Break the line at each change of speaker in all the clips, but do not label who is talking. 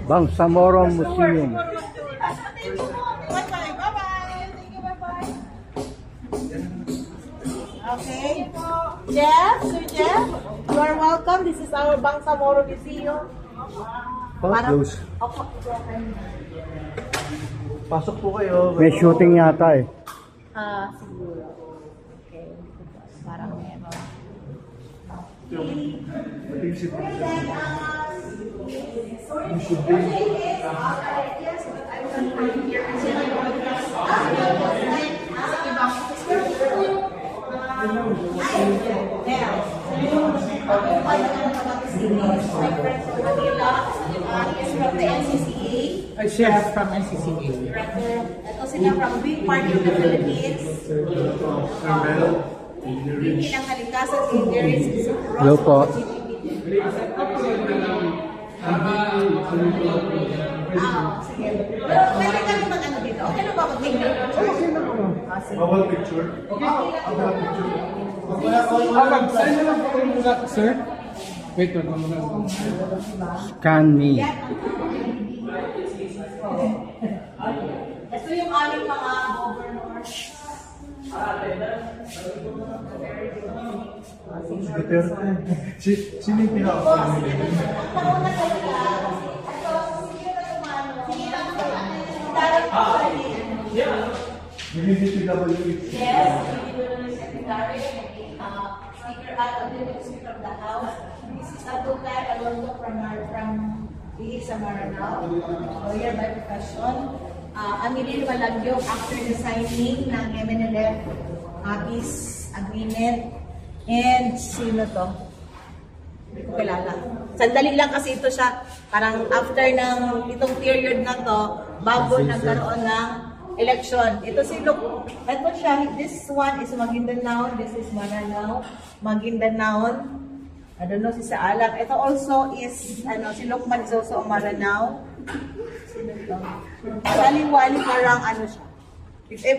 Bangsamoro Museum.
Okay. Jeff, Sir Jeff, you are welcome. This is our Bangsamoro Museum.
Close.
Pasok po kayo.
May shooting yata eh.
Siguro. Okay. Parang meron.
Is from the NCCA.
Chef from NCCA.
Ito sila from Big Party of the Philippines. Hindi ng kalikasan si Darius
Hello po.
Sige. Pero pwede kami mag-ano dito. Okay na ba mag-picture?
Bawal picture. Bawal picture. Saan na lang po kayo muna, sir? Wait,
Scan me.
Ito yung aming mga governor.
Sino yung pinaka-upload nila?
Mauna talaga. Ito, sige na tumano. Sige na tumano. Darang po
DPWH.
Yes, Secretary, Speaker Speaker of the House. This is Abdullah Alonso from sa Maranao, lawyer by profession. Amilin Malagyo after the signing ng MNLF peace agreement. And sino to? Hindi ko kilala. Sandali lang kasi ito siya. Parang after ng itong period na to, bago nagkaroon ng election. Ito si Luke. Ito siya. This one is Maguindanao. This is Maranao. Maguindanao. I don't know si Saalang. Ito also is, si Lukman is also Maranao. Sino ito? Saliwali parang siya.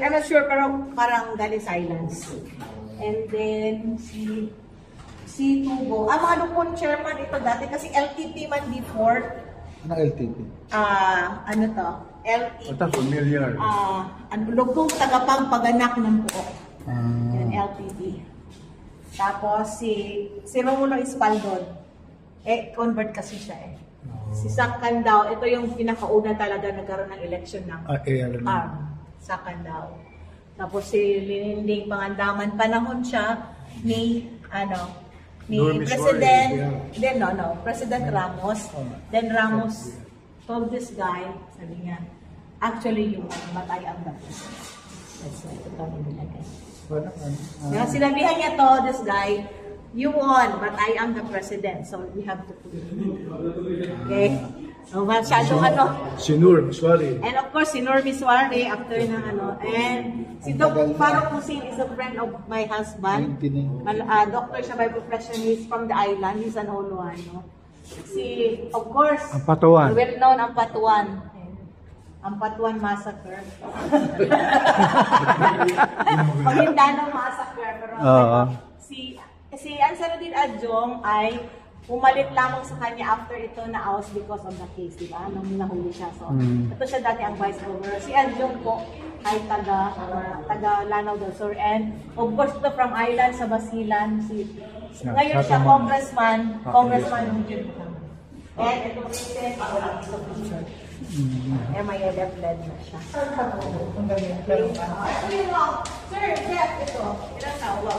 I'm not sure, pero parang Galis Islands. And then, si Tubo. Mga lupon chairman ito dati kasi LTP man before.
Ano LTP?
Ano to? LTP.
Ito, familiar.
Lugtong tagapagpaganak ng buo. Yan, LTP. Tapos si Romulo Espaldon. Convert kasi siya eh. Si Sakan daw, ito yung pinakauna talaga nagkaroon ng election ng Sakan daw. Tapos si Lininding Pangandaman, panahon siya ni President, President Ramos. Then Ramos told this guy, sabi niya, actually you matay ang dapat. That's why ito kami nilagay. Sinabihan niya to, this guy, you won, but I am the president, so we have to put it. Okay? So, masyadong
Sinur Miswari.
And of course, si Nur Miswari, after ng and si Dr. Farouk Hussein is a friend of my husband. Doctor siya by profession, he's from the island, he's an Oloano. Of course,
Ampatuan.
well known Ampatuan. Ampatuan Massacre. Maguindanao Massacre. Pero si Ansarudin Adjong ay pumalit lamang sa kanya after ito na aus because of the case, di ba? Nung nahuli siya. So, ito siya dati ang vice governor. Si Adjong po ay taga Lanao del Sur. And of course, ito from island sa Basilan. Ngayon siya, congressman ng June. And ito kasi, ito picture. MILF led na siya. Sir, Jeff, ito. Ilang tawa?